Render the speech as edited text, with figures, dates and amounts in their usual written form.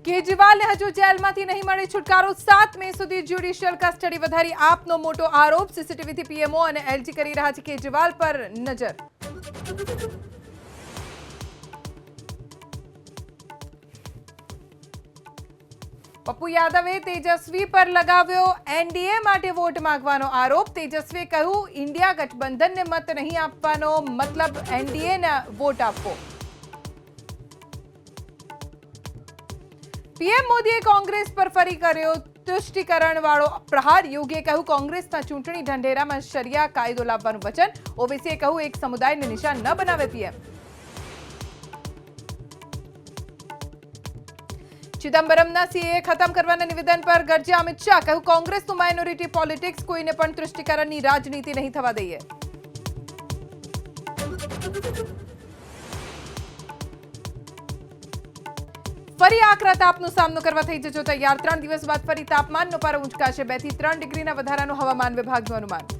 કેજરીવાલને હજુ જેલમાંથી નહીં મળે છુટકારો 7 મે સુધી જ્યુડિશિયલ કસ્ટડી વધારી આપનો મોટો આરોપ સીસીટીવીથી પીએમઓ અને એલજી કરી રહ્યા છે કેજરીવાલ પર નજર પપ્પુ યાદવે તેજસ્વી પર લગાવ્યો એનડીએ માટે વોટ માંગવાનો આરોપ તેજસ્વીએ કહ્યું ઇન્ડિયા ગઠબંધનને મત નહીં આપવાનો મતલબ એનડીએને વોટ આપવો પીએમ મોદીએ કોંગ્રેસ પર ફરી કર્યો તુષ્ટિકરણ વાળો પ્રહાર યોગીએ કહ્યું કોંગ્રેસના ચૂંટણી ઢંઢેરામાં શરિયા કાયદો લાવવાનું વચન ઓવેસીએ કહ્યું એક સમુદાયને નિશાન ન બનાવે પીએમ ચિદમ્બરમના સીએ ખતમ કરવાના નિવેદન પર ગરજ્યા અમિત શાહ કહ્યું કોંગ્રેસનું માઇનોરિટી પોલિટિક્સ કોઈને પણ તુષ્ટિકરણની રાજનીતિ નહીં થવા દઈએ ફરી આકરા તાપનો સામનો કરવા થઈ જજો તૈયાર 3 દિવસ બાદ ફરી તાપમાનનો પારો ઊંચકાશે 2 થી 3 ડિગ્રીના વધારાનું હવામાન વિભાગનું અનુમાન